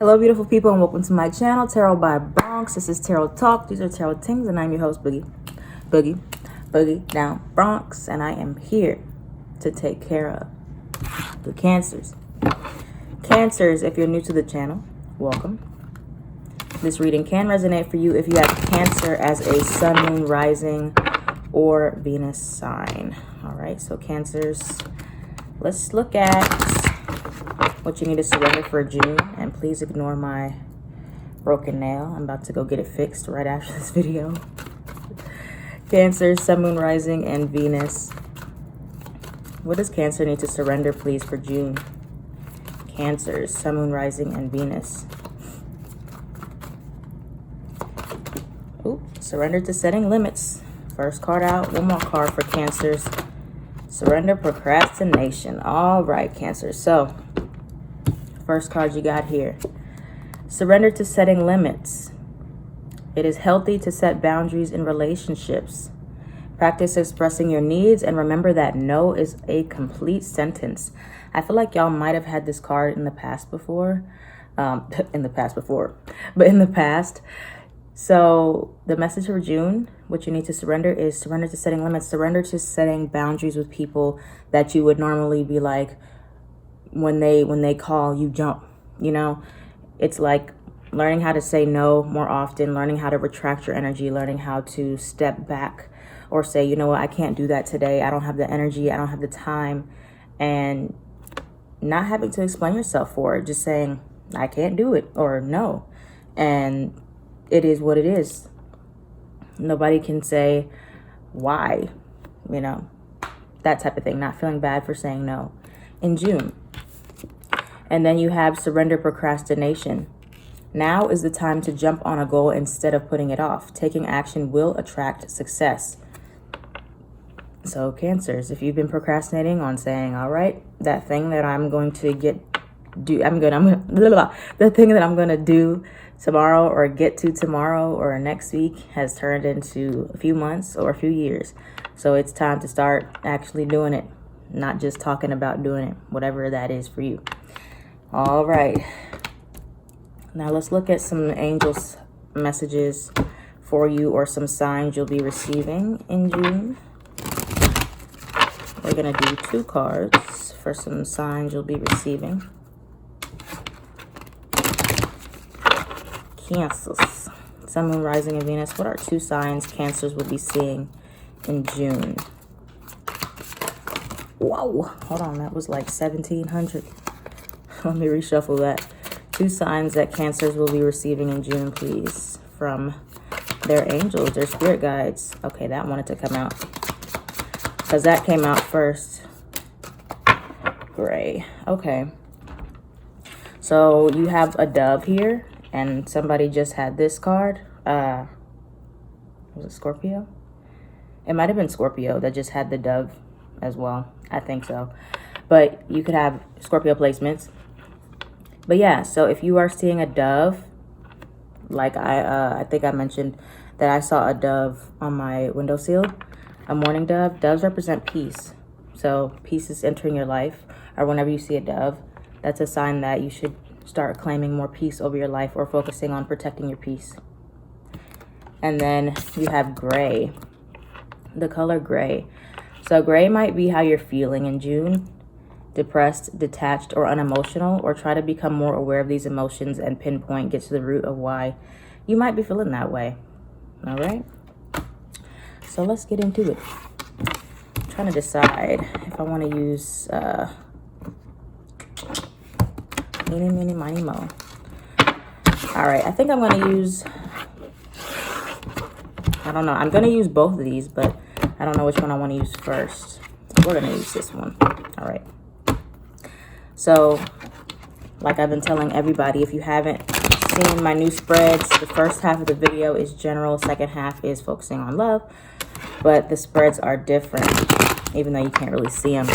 Hello, beautiful people, and welcome to my channel, Tarot by Bronx. This is Tarot Talk. These are Tarot Tings, and I'm your host, Boogie Down Bronx, and I am here to take care of the Cancers. Cancers, if you're new to the channel, welcome. This reading can resonate for you if you have Cancer as a Sun, Moon, Rising, or Venus sign. All right, so Cancers, let's look at what you need to surrender for June, and please ignore my broken nail. I'm about to go get it fixed right after this video. Cancer, Sun, Moon, Rising, and Venus. What does Cancer need to surrender, please, for June? Cancer, Sun, Moon, Rising, and Venus. Ooh, surrender to setting limits. First card out. One more card for Cancers. Surrender, procrastination. All right, Cancer. So, first card you got here. Surrender to setting limits. It is healthy to set boundaries in relationships. Practice expressing your needs and remember that no is a complete sentence. I feel like y'all might have had this card in the past before. In the past. So the message for June, what you need to surrender is surrender to setting limits. Surrender to setting boundaries with people that you would normally be like, when they call, you jump. You know, it's like learning how to say no more often, learning how to retract your energy, learning how to step back or say, you know what, I can't do that today. I don't have the energy. I don't have the time. And not having to explain yourself for it, just saying, I can't do it, or no. And it is what it is. Nobody can say why, you know, that type of thing. Not feeling bad for saying no in June. And then you have surrender, procrastination. Now is the time to jump on a goal instead of putting it off. Taking action will attract success. So Cancers, if you've been procrastinating on saying, all right, that thing that I'm going to the thing that I'm going to do tomorrow or get to tomorrow or next week has turned into a few months or a few years. So it's time to start actually doing it, not just talking about doing it, whatever that is for you. All right. Now let's look at some angels' messages for you, or some signs you'll be receiving in June. We're going to do 2 cards for some signs you'll be receiving. Cancers, Sun, Moon, Rising, and Venus. What are 2 signs Cancers will be seeing in June? Whoa, hold on, that was like 1,700. Let me reshuffle that. 2 signs that Cancers will be receiving in June, please, from their angels, their spirit guides. Okay, that wanted to come out because that came out first. Gray. Okay. So you have a dove here, and somebody just had this card. Was it Scorpio? It might have been Scorpio that just had the dove as well. I think so. But you could have Scorpio placements. But yeah, so if you are seeing a dove, like I think I mentioned that I saw a dove on my windowsill, a morning dove. Doves represent peace. So peace is entering your life, or whenever you see a dove, that's a sign that you should start claiming more peace over your life or focusing on protecting your peace. And then you have gray, the color gray. So gray might be how you're feeling in June. Depressed, detached, or unemotional, or try to become more aware of these emotions and pinpoint, get to the root of why you might be feeling that way. All right, so let's get into it. I'm trying to decide if I want to use meeny, miny, miny, mo. All right, I think I'm going to use, I don't know, I'm going to use both of these, but I don't know which one I want to use first. We're going to use this one. All right. So, like I've been telling everybody, if you haven't seen my new spreads, the first half of the video is general, second half is focusing on love. But the spreads are different, even though you can't really see them.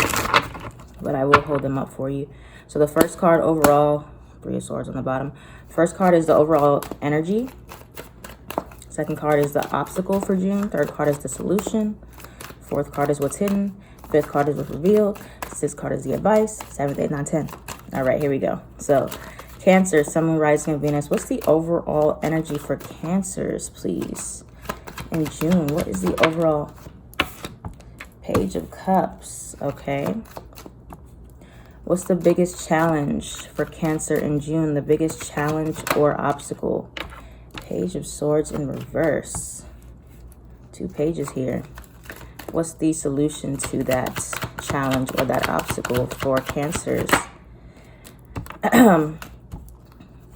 But I will hold them up for you. So the first card overall, 3 of Swords on the bottom. First card is the overall energy. Second card is the obstacle for June. Third card is the solution. Fourth card is what's hidden. Fifth card is what's revealed. Sixth card is the advice. 7th, 8th, 9th, 10th. All right, here we go. So Cancer, Sun, Moon, Rising, and Venus. What's the overall energy for Cancers, please? In June, what is the overall Page of Cups? Okay. What's the biggest challenge for Cancer in June? The biggest challenge or obstacle? Page of Swords in reverse. 2 pages here. What's the solution to that challenge or that obstacle for Cancers?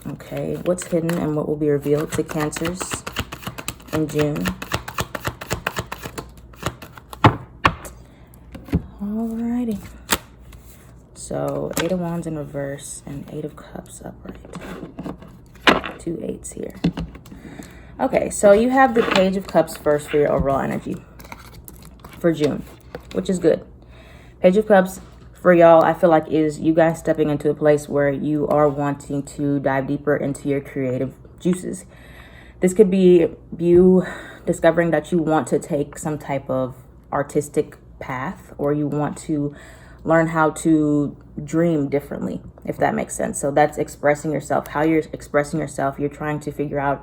Okay, what's hidden and what will be revealed to Cancers in June? Alrighty. So 8 of Wands in reverse and 8 of Cups upright. 2 8s here. Okay, so you have the Page of Cups first for your overall energy for June, which is good. Page of Cups for y'all, I feel like is you guys stepping into a place where you are wanting to dive deeper into your creative juices. This could be you discovering that you want to take some type of artistic path, or you want to learn how to dream differently, if that makes sense. So that's expressing yourself. How you're expressing yourself, you're trying to figure out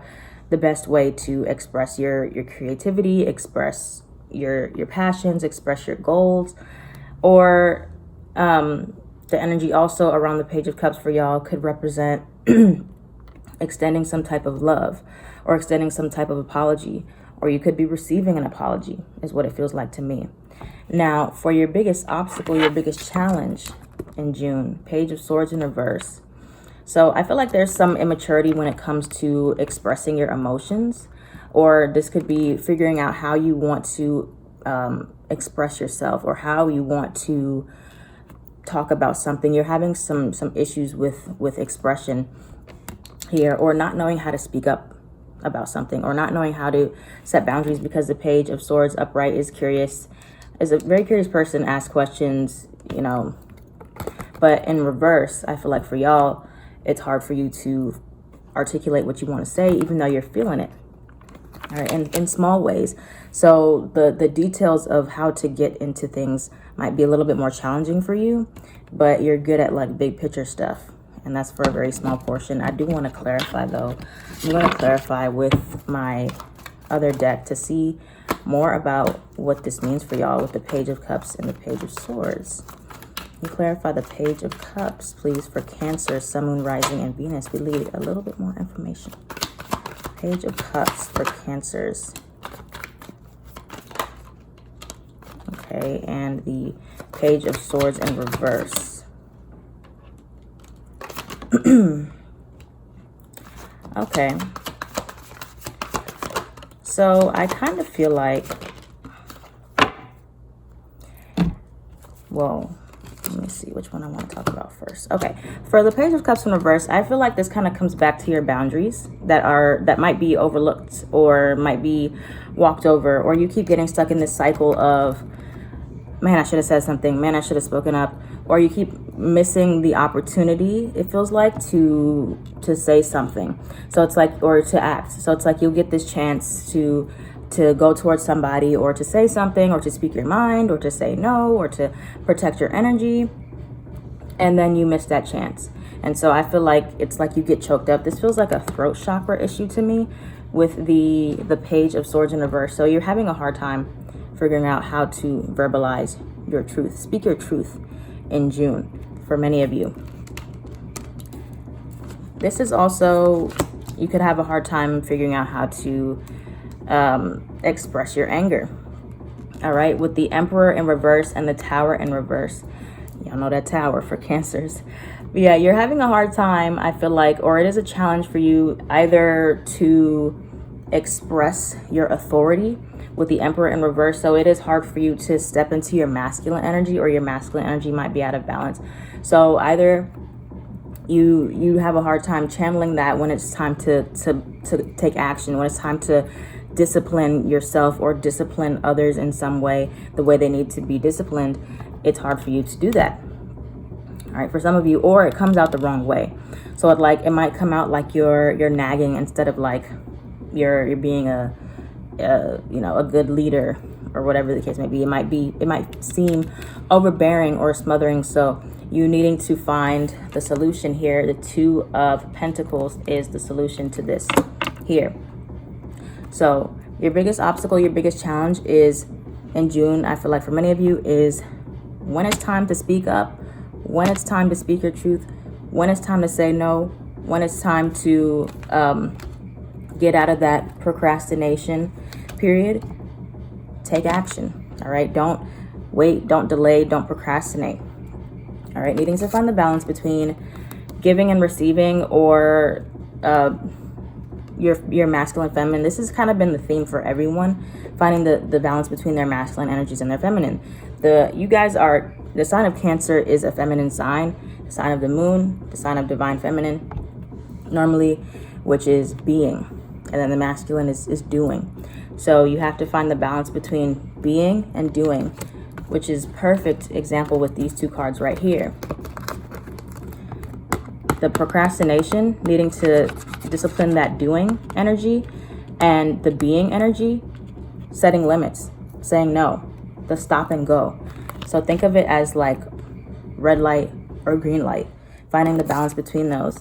the best way to express your creativity, express your passions, express your goals. Or the energy also around the Page of Cups for y'all could represent extending some type of love or extending some type of apology, or you could be receiving an apology is what it feels like to me. Now, for your biggest obstacle, your biggest challenge in June, Page of Swords in reverse. So I feel like there's some immaturity when it comes to expressing your emotions, or this could be figuring out how you want to express yourself or how you want to talk about something. You're having some issues with expression here, or not knowing how to speak up about something, or not knowing how to set boundaries, because the Page of Swords upright is curious, is a very curious person, asks questions, you know. But in reverse, I feel like for y'all, it's hard for you to articulate what you want to say, even though you're feeling it. All right, and in small ways. So the details of how to get into things might be a little bit more challenging for you, but you're good at like big picture stuff. And that's for a very small portion. I do want to clarify though. I'm going to clarify with my other deck to see more about what this means for y'all with the Page of Cups and the Page of Swords. You clarify the Page of Cups, please, for Cancer, Sun, Moon, Rising, and Venus. We need a little bit more information. Page of Cups for Cancers. Okay, and the Page of Swords in reverse. Okay. So I kind of feel like, well, let me see which one I want to talk about first. Okay, for the Page of Cups in reverse, I feel like this kind of comes back to your boundaries that might be overlooked or might be walked over, or you keep getting stuck in this cycle of, man, I should have said something, man, I should have spoken up, or you keep missing the opportunity, it feels like, to say something. So it's like, or to act. So it's like you'll get this chance to go towards somebody, or to say something, or to speak your mind, or to say no, or to protect your energy, and then you miss that chance. And so I feel like it's like you get choked up. This feels like a throat chakra issue to me with the Page of Swords in reverse. So you're having a hard time figuring out how to verbalize your truth, speak your truth in June for many of you. This is also, you could have a hard time figuring out how to express your anger. All right, with the Emperor in reverse and the Tower in reverse. Y'all know that Tower for Cancers. But yeah, you're having a hard time, I feel like, or it is a challenge for you either to express your authority with the Emperor in reverse. So it is hard for you to step into your masculine energy, or your masculine energy might be out of balance. So either you have a hard time channeling that when it's time to take action, when it's time to discipline yourself or discipline others in some way, the way they need to be disciplined. It's hard for you to do that. All right, for some of you, or it comes out the wrong way. So it might come out like you're nagging instead of like you're being a good leader, or whatever the case may be. It might seem overbearing or smothering. So you needing to find the solution here. The Two of Pentacles is the solution to this here. So your biggest obstacle, your biggest challenge is in June, I feel like for many of you, is when it's time to speak up, when it's time to speak your truth, when it's time to say no, when it's time to get out of that procrastination period. Take action. All right. Don't wait. Don't delay. Don't procrastinate. All right. Needing to find the balance between giving and receiving, or your masculine, feminine. This has kind of been the theme for everyone, finding the balance between their masculine energies and their feminine. You guys are, the sign of Cancer is a feminine sign, the sign of the moon, the sign of divine feminine, normally, which is being, and then the masculine is doing. So you have to find the balance between being and doing, which is perfect example with these two cards right here. The procrastination, needing to discipline that doing energy, and the being energy, setting limits, saying no, the stop and go. So think of it as like red light or green light, finding the balance between those,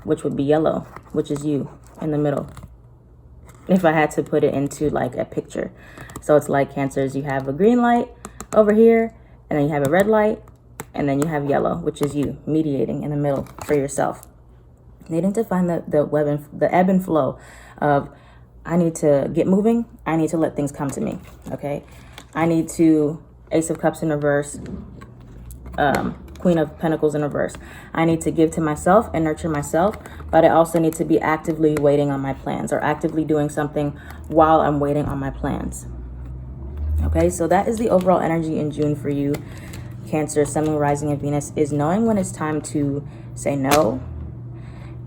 which would be yellow, which is you in the middle. If I had to put it into like a picture. So it's like Cancers, you have a green light over here, and then you have a red light, and then you have yellow, which is you mediating in the middle for yourself. Needing to find the ebb and flow of, I need to get moving, I need to let things come to me, okay? I need to, Ace of Cups in reverse, Queen of Pentacles in reverse. I need to give to myself and nurture myself, but I also need to be actively waiting on my plans, or actively doing something while I'm waiting on my plans. Okay, so that is the overall energy in June for you, Cancer, Sun, Moon, Rising, and Venus, is knowing when it's time to say no,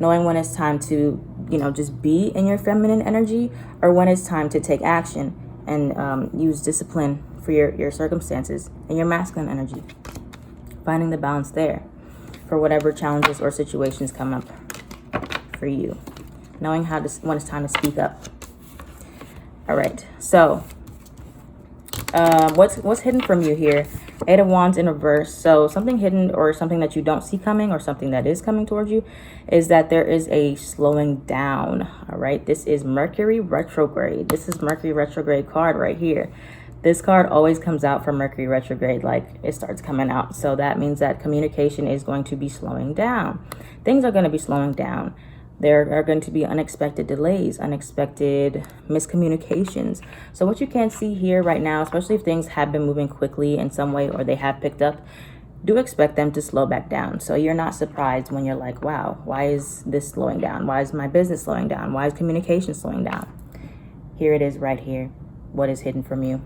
knowing when it's time to, just be in your feminine energy, or when it's time to take action and use discipline for your circumstances, and your masculine energy. Finding the balance there for whatever challenges or situations come up for you. Knowing when it's time to speak up. All right, so what's hidden from you here? Eight of Wands in reverse. So something hidden, or something that you don't see coming, or something that is coming towards you, is that there is a slowing down. All right, this is Mercury retrograde. This is Mercury retrograde card right here. This card always comes out for Mercury retrograde, like it starts coming out. So that means that communication is going to be slowing down. Things are going to be slowing down. There are going to be unexpected delays, unexpected miscommunications. So what you can see here right now, especially if things have been moving quickly in some way, or they have picked up, do expect them to slow back down. So you're not surprised when you're like, wow, why is this slowing down? Why is my business slowing down? Why is communication slowing down? Here it is right here. What is hidden from you?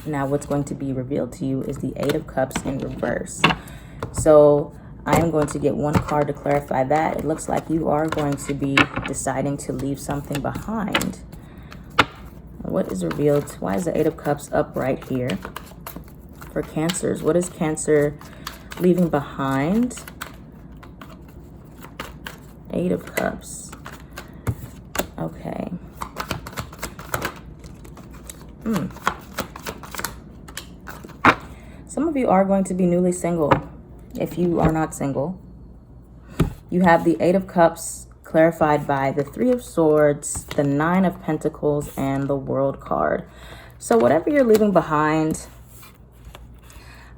Now what's going to be revealed to you is the Eight of Cups in reverse. So I am going to get one card to clarify that. It looks like you are going to be deciding to leave something behind. What is revealed? Why is the Eight of Cups up right here for Cancers? What is Cancer leaving behind? Eight of Cups. Okay. Some of you are going to be newly single. If you are not single, you have the Eight of Cups clarified by the Three of Swords, the Nine of Pentacles, and the World card. So whatever you're leaving behind,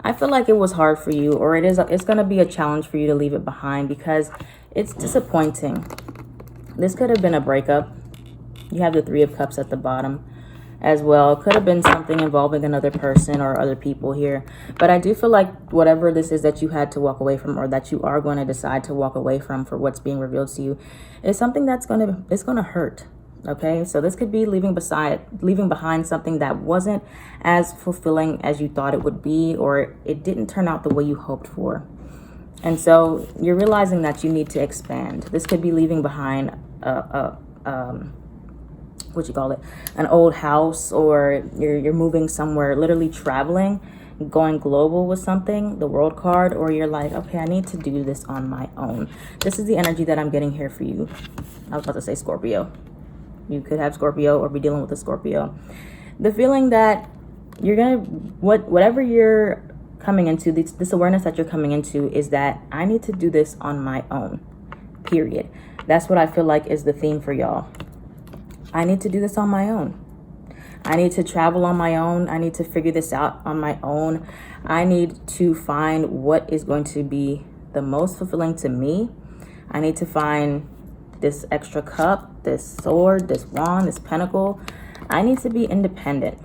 I feel like it was hard for you, or it's going to be a challenge for you to leave it behind, because it's disappointing. This could have been a breakup. You have the Three of Cups at the bottom as well. It could have been something involving another person or other people here. But I do feel like whatever this is that you had to walk away from, or that you are going to decide to walk away from for what's being revealed to you, is something that's going to hurt. Okay, so this could be leaving behind something that wasn't as fulfilling as you thought it would be, or it didn't turn out the way you hoped for. And so you're realizing that you need to expand. This could be leaving behind an old house, or you're moving somewhere, literally traveling, going global with something, the World card, or you're like, okay, I need to do this on my own. This is the energy that I'm getting here for you. I was about to say Scorpio. You could have Scorpio or be dealing with a Scorpio. The feeling that you're gonna, whatever you're coming into, this awareness that you're coming into is that I need to do this on my own, period. That's what I feel like is the theme for y'all. I need to do this on my own. I need to travel on my own. I need to figure this out on my own. I need to find what is going to be the most fulfilling to me. I need to find this extra cup, this sword, this wand, this pentacle. I need to be independent.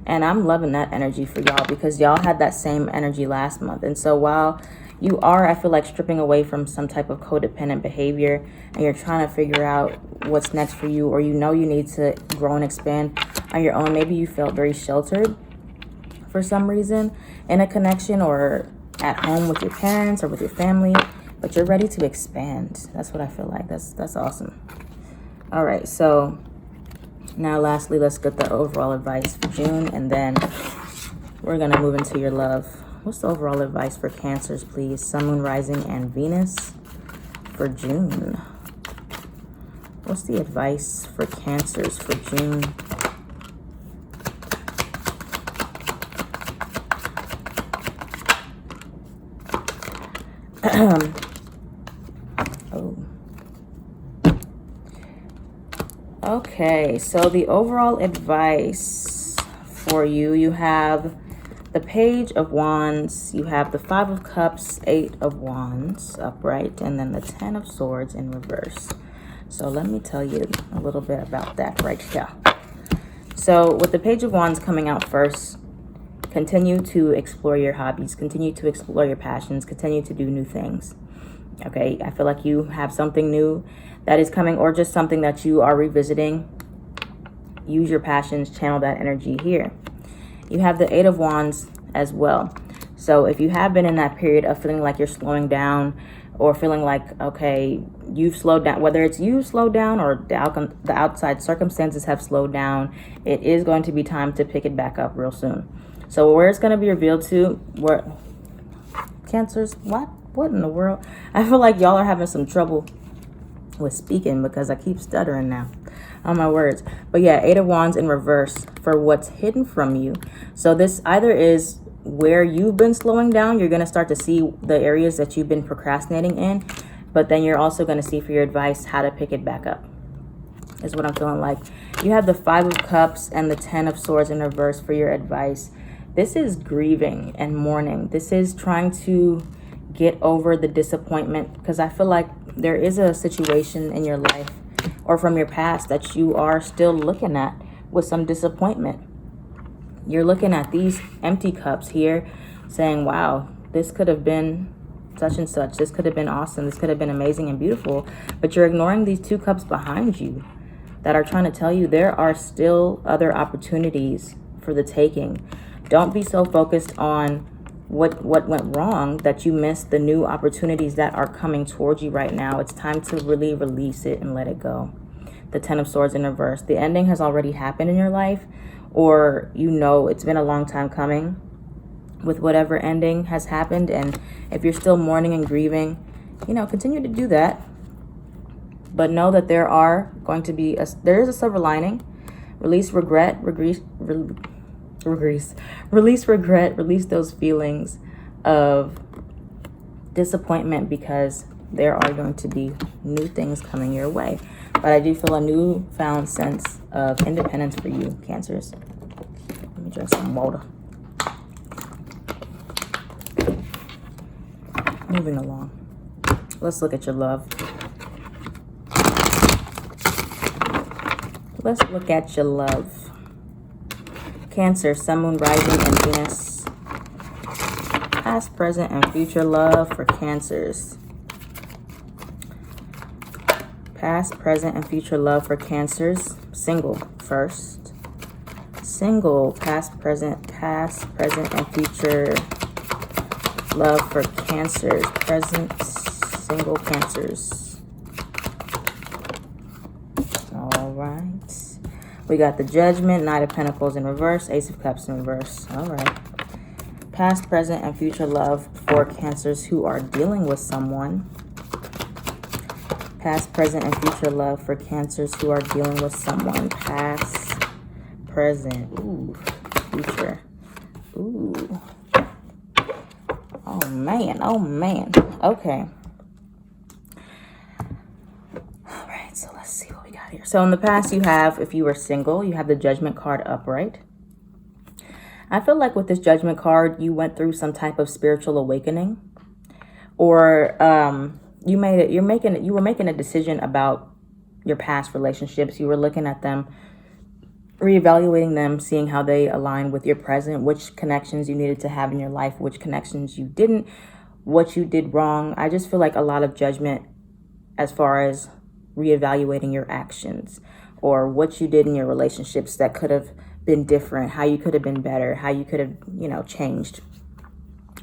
And I'm loving that energy for y'all because y'all had that same energy last month. And so while you are, I feel like, stripping away from some type of codependent behavior and you're trying to figure out what's next for you, or you know you need to grow and expand on your own. Maybe you felt very sheltered for some reason in a connection or at home with your parents or with your family, but you're ready to expand. That's what I feel like. That's awesome. All right, so now lastly, let's get the overall advice for June, and then we're gonna move into your love. What's the overall advice for Cancers, please? Sun, Moon, Rising, and Venus for June. What's the advice for Cancers for June? Oh. Okay, so the overall advice for you, you have the Page of Wands, you have the 5 of Cups, 8 of Wands upright, and then the 10 of Swords in reverse. So let me tell you a little bit about that right here. So with the Page of Wands coming out first, continue to explore your hobbies, continue to explore your passions, continue to do new things. Okay, I feel like you have something new that is coming, or just something that you are revisiting. Use your passions, channel that energy here. You have the 8 of Wands as well. So if you have been in that period of feeling like you're slowing down, or feeling like, okay, you've slowed down, whether it's you slowed down or the outside circumstances have slowed down, it is going to be time to pick it back up real soon. So where it's going to be revealed to, where Cancers, what in the world? I feel like y'all are having some trouble with speaking because I keep stuttering now on my words. But yeah, 8 of Wands in reverse for what's hidden from you. So this either is where you've been slowing down, you're going to start to see the areas that you've been procrastinating in, but then you're also going to see for your advice how to pick it back up, is what I'm feeling like. You have the 5 of Cups and the 10 of Swords in reverse for your advice. This is grieving and mourning. This is trying to get over the disappointment, because I feel like there is a situation in your life or from your past that you are still looking at with some disappointment. You're looking at these empty cups here saying, wow, this could have been such and such. This could have been awesome. This could have been amazing and beautiful. But you're ignoring these 2 cups behind you that are trying to tell you there are still other opportunities for the taking. Don't be so focused on what went wrong that you missed the new opportunities that are coming towards you right now. It's time to really release it and let it go. The 10 of Swords in reverse. The ending has already happened in your life, or you know it's been a long time coming with whatever ending has happened. And if you're still mourning and grieving, you know, continue to do that. But know that there are going to be there is a silver lining. Release regret, release regret, release those feelings of disappointment, because there are going to be new things coming your way. But I do feel a newfound sense of independence for you, Cancers. Let me drink some water. Moving along. Let's look at your love. Let's look at your love. Cancer, Sun, Moon, Rising, and Venus. Past, present, and future love for Cancers. Past, present, and future love for Cancers. Single first. Single, past, present, and future love for Cancers. Present, single Cancers. All right. We got the Judgment, Knight of Pentacles in reverse, Ace of Cups in reverse. All right. Past, present, and future love for Cancers who are dealing with someone. Past, present, and future love for Cancers who are dealing with someone. Past, present, ooh, future. Ooh. Oh, man. Oh, man. Okay. All right. So let's see what we got here. So in the past, you have, if you were single, you have the Judgment card upright. I feel like with this Judgment card, you went through some type of spiritual awakening, or you were making a decision about your past relationships. You were looking at them, reevaluating them, seeing how they align with your present, which connections you needed to have in your life, which connections you didn't, what you did wrong. I just feel like a lot of judgment as far as reevaluating your actions or what you did in your relationships that could have been different, how you could have been better, how you could have, changed.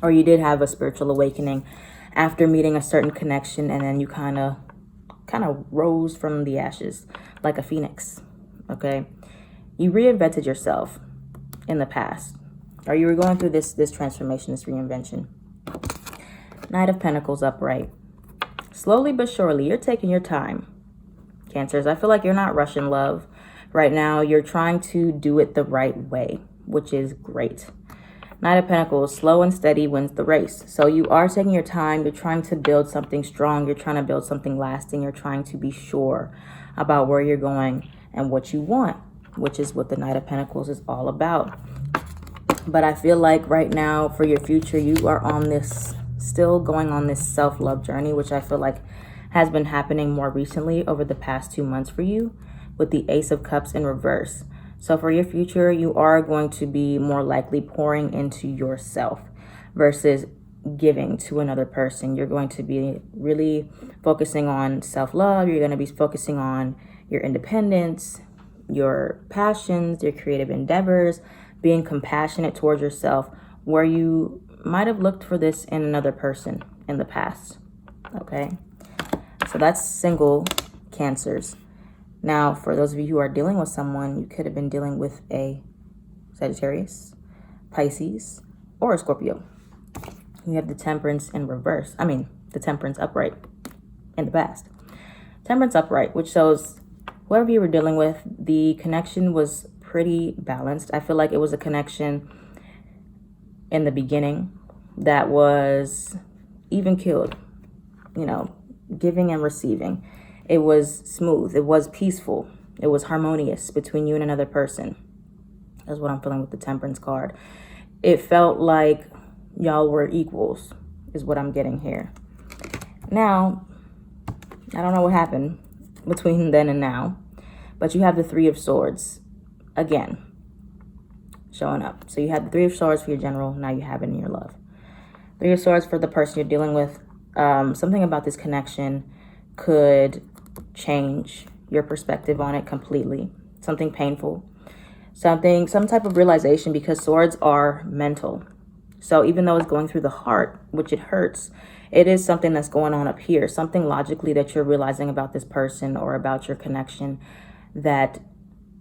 Or you did have a spiritual awakening after meeting a certain connection, and then you kind of rose from the ashes like a phoenix, okay? You reinvented yourself in the past, or you were going through this transformation, this reinvention. Knight of Pentacles upright. Slowly but surely, you're taking your time, Cancers. I feel like you're not rushing love right now. You're trying to do it the right way, which is great. Knight of Pentacles, slow and steady wins the race. So you are taking your time. You're trying to build something strong. You're trying to build something lasting. You're trying to be sure about where you're going and what you want, which is what the Knight of Pentacles is all about. But I feel like right now for your future, you are on this, still going on this self-love journey, which I feel like has been happening more recently over the past 2 months for you, with the Ace of Cups in reverse. So for your future, you are going to be more likely pouring into yourself versus giving to another person. You're going to be really focusing on self-love. You're going to be focusing on your independence, your passions, your creative endeavors, being compassionate towards yourself, where you might have looked for this in another person in the past. Okay, so that's single Cancers. Now, for those of you who are dealing with someone, you could have been dealing with a Sagittarius, Pisces, or a Scorpio. You have the Temperance in reverse. The Temperance upright in the past. Temperance upright, which shows whoever you were dealing with, the connection was pretty balanced. I feel like it was a connection in the beginning that was even keeled, giving and receiving. It was smooth. It was peaceful. It was harmonious between you and another person. That's what I'm feeling with the Temperance card. It felt like y'all were equals, is what I'm getting here. Now, I don't know what happened between then and now, but you have the Three of Swords again showing up. So you had the Three of Swords for your general. Now you have it in your love. Three of Swords for the person you're dealing with. Something about this connection could change your perspective on it completely. Something painful, some type of realization, because swords are mental. So even though it's going through the heart, which it hurts, it is something that's going on up here, something logically that you're realizing about this person or about your connection that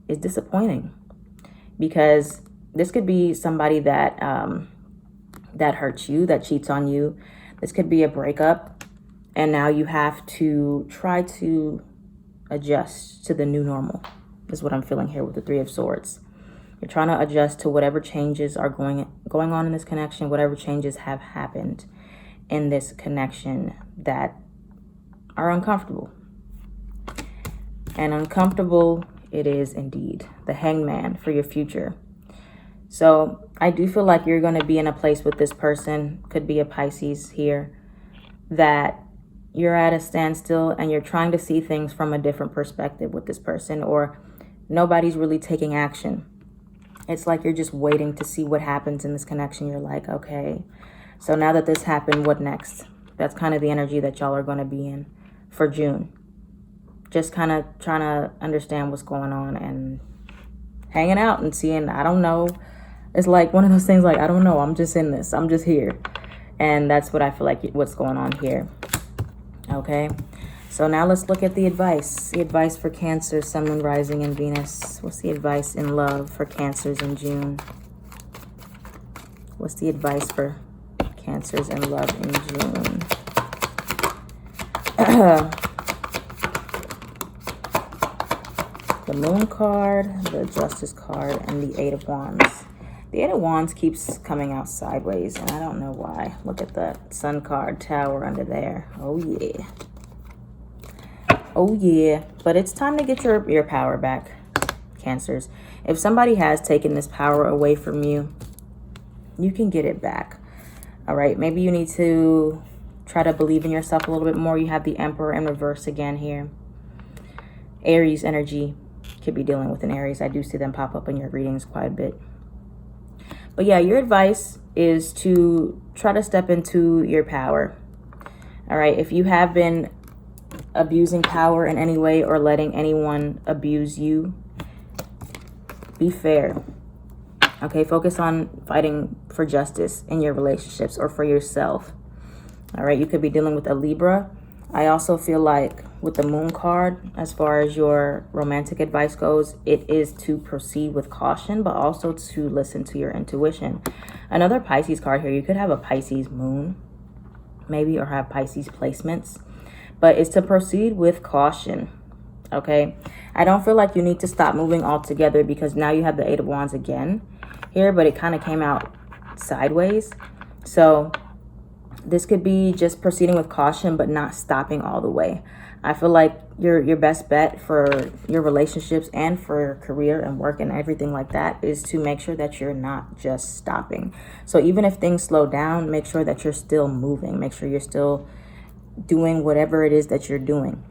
is disappointing, because this could be somebody that that hurts you, that cheats on you. This could be a breakup, and now you have to try to adjust to the new normal, is what I'm feeling here with the Three of Swords. You're trying to adjust to whatever changes are going on in this connection, whatever changes have happened in this connection that are uncomfortable. And uncomfortable it is indeed. The Hangman for your future. So I do feel like you're going to be in a place with this person, could be a Pisces here, that you're at a standstill and you're trying to see things from a different perspective with this person, or nobody's really taking action. It's like you're just waiting to see what happens in this connection. You're like, okay, so now that this happened, what next? That's kind of the energy that y'all are going to be in for June. Just kind of trying to understand what's going on and hanging out and seeing, I don't know. It's like one of those things like, I don't know, I'm just in this. I'm just here. And that's what I feel like what's going on here. Okay, so now let's look at the advice. The advice for Cancer, Sun, Moon, Rising, and Venus. What's the advice in love for Cancers in June? What's the advice for Cancers in love in June? The Moon card, the Justice card, and the Eight of Wands. The Eight of Wands keeps coming out sideways, and I don't know why. Look at the Sun card, Tower under there. Oh, yeah. Oh, yeah. But it's time to get your power back, Cancers. If somebody has taken this power away from you, you can get it back. All right, maybe you need to try to believe in yourself a little bit more. You have the Emperor in reverse again here. Aries energy. Could be dealing with an Aries. I do see them pop up in your readings quite a bit. But yeah, your advice is to try to step into your power. All right, if you have been abusing power in any way or letting anyone abuse you, be fair. Okay, focus on fighting for justice in your relationships or for yourself. All right, you could be dealing with a Libra. I also feel like with the Moon card, as far as your romantic advice goes, it is to proceed with caution, but also to listen to your intuition. Another Pisces card here, you could have a Pisces Moon, maybe, or have Pisces placements, but it's to proceed with caution. Okay, I don't feel like you need to stop moving altogether, because now you have the Eight of Wands again here, but it kind of came out sideways. So this could be just proceeding with caution, but not stopping all the way. I feel like your best bet for your relationships and for your career and work and everything like that is to make sure that you're not just stopping. So even if things slow down, make sure that you're still moving. Make sure you're still doing whatever it is that you're doing.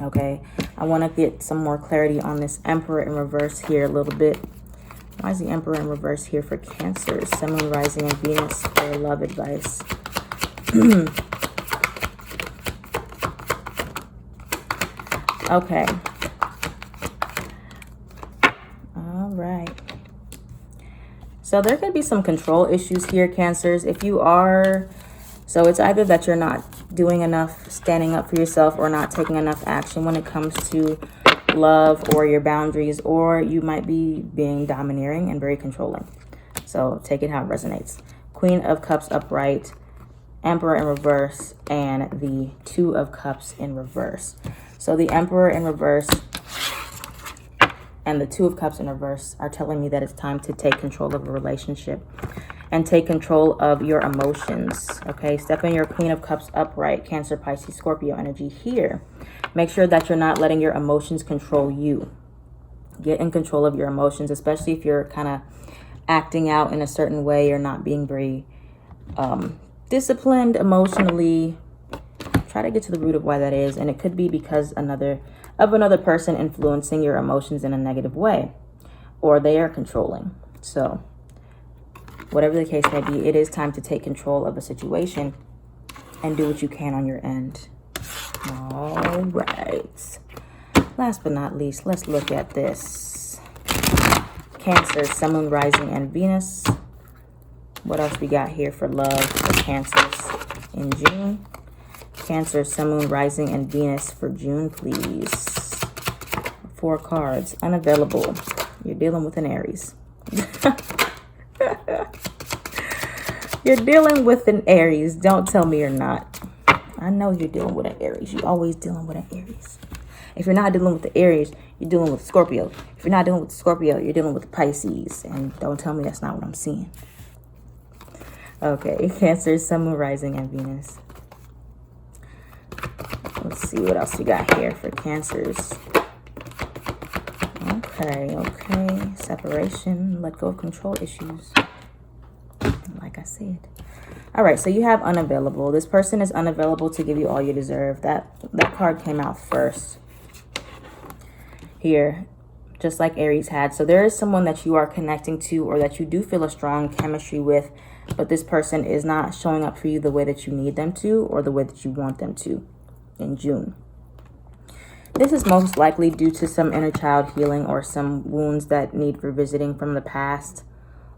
Okay, I want to get some more clarity on this Emperor in reverse here a little bit. Why is the Emperor in reverse here for Cancer? Sun, Moon, Rising, and Venus for love advice. Okay. All right. So there could be some control issues here, Cancers. If you are, so it's either that you're not doing enough, standing up for yourself, or not taking enough action when it comes to love or your boundaries, or you might be being domineering and very controlling. So take it how it resonates. Queen of Cups upright, Emperor in reverse, and the Two of Cups in reverse. So the Emperor in reverse and the Two of Cups in reverse are telling me that it's time to take control of a relationship and take control of your emotions. Okay, step in your Queen of Cups upright, Cancer, Pisces, Scorpio energy here. Make sure that you're not letting your emotions control you. Get in control of your emotions, especially if you're kind of acting out in a certain way or not being very disciplined emotionally. Try to get to the root of why that is, and it could be because another person influencing your emotions in a negative way, or they are controlling. So whatever the case may be, it is time to take control of a situation and do what you can on your end. All right. Last but not least, let's look at this. Cancer, Sun, Moon, Rising, and Venus. What else we got here for love for Cancers in June? Cancer, Sun, Moon, Rising, and Venus for June, please. 4 cards. Unavailable. You're dealing with an Aries. You're dealing with an Aries. Don't tell me you're not. I know you're dealing with an Aries. You're always dealing with an Aries. If you're not dealing with the Aries, you're dealing with Scorpio. If you're not dealing with Scorpio, you're dealing with Pisces. And don't tell me that's not what I'm seeing. Okay, Cancer, Sun, Moon, Rising, and Venus. Let's see what else we got here for Cancers. Okay. Separation, let go of control issues. Like I said. All right, so you have unavailable. This person is unavailable to give you all you deserve. That card came out first here, just like Aries had. So there is someone that you are connecting to, or that you do feel a strong chemistry with, but this person is not showing up for you the way that you need them to, or the way that you want them to in June. This is most likely due to some inner child healing or some wounds that need revisiting from the past.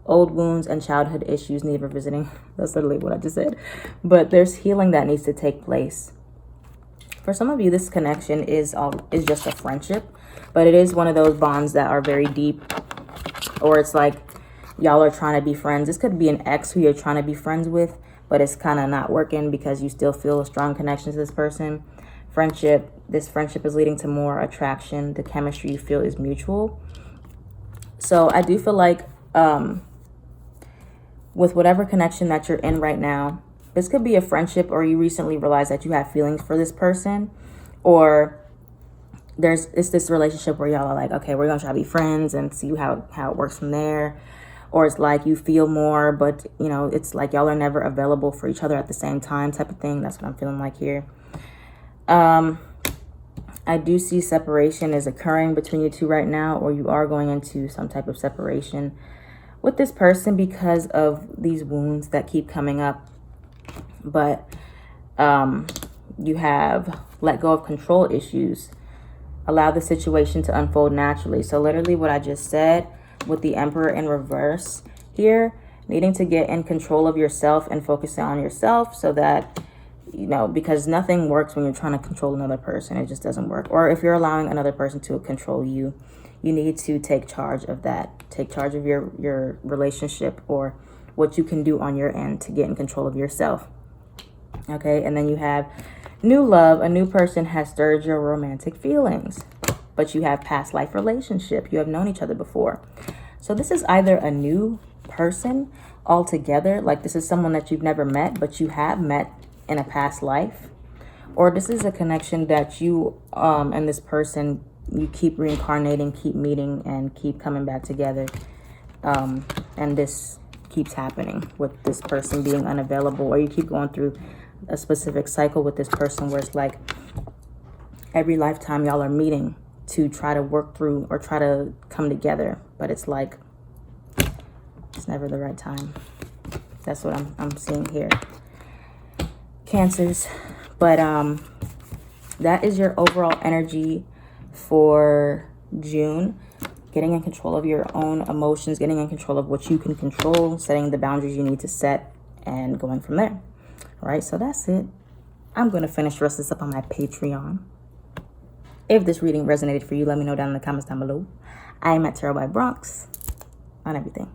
Old wounds and childhood issues need revisiting. That's literally what I just said. But there's healing that needs to take place. For some of you, this connection is just a friendship, but it is one of those bonds that are very deep, or it's like y'all are trying to be friends. This could be an ex who you're trying to be friends with, but it's kind of not working because you still feel a strong connection to this person. This friendship is leading to more attraction. The chemistry you feel is mutual. So I do feel like with whatever connection that you're in right now, this could be a friendship, or you recently realized that you have feelings for this person, or it's this relationship where y'all are like, okay, we're gonna try to be friends and see how it works from there. Or it's like you feel more, but you know, it's like y'all are never available for each other at the same time type of thing. That's what I'm feeling like here. I do see separation is occurring between you two right now, or you are going into some type of separation with this person because of these wounds that keep coming up. But you have let go of control issues. Allow the situation to unfold naturally. So literally what I just said with the Emperor in reverse here, needing to get in control of yourself and focusing on yourself, so that, you know, because nothing works when you're trying to control another person. It just doesn't work. Or if you're allowing another person to control you, you need to take charge of that. Take charge of your relationship, or what you can do on your end to get in control of yourself. Okay, and then you have new love. A new person has stirred your romantic feelings, but you have past life relationship. You have known each other before. So this is either a new person altogether, like this is someone that you've never met, but you have met in a past life, or this is a connection that you and this person, you keep reincarnating, keep meeting, and keep coming back together. And this keeps happening with this person being unavailable, or you keep going through a specific cycle with this person where it's like every lifetime y'all are meeting to try to work through or try to come together, but it's like it's never the right time. That's what I'm seeing here, Cancers. But that is your overall energy for June. Getting in control of your own emotions, getting in control of what you can control, setting the boundaries you need to set, and going from there. All right, so that's it. I'm going to finish the rest of this up on my Patreon. If this reading resonated for you, let me know down in the comments down below. I am at Tarot by Bronx on everything.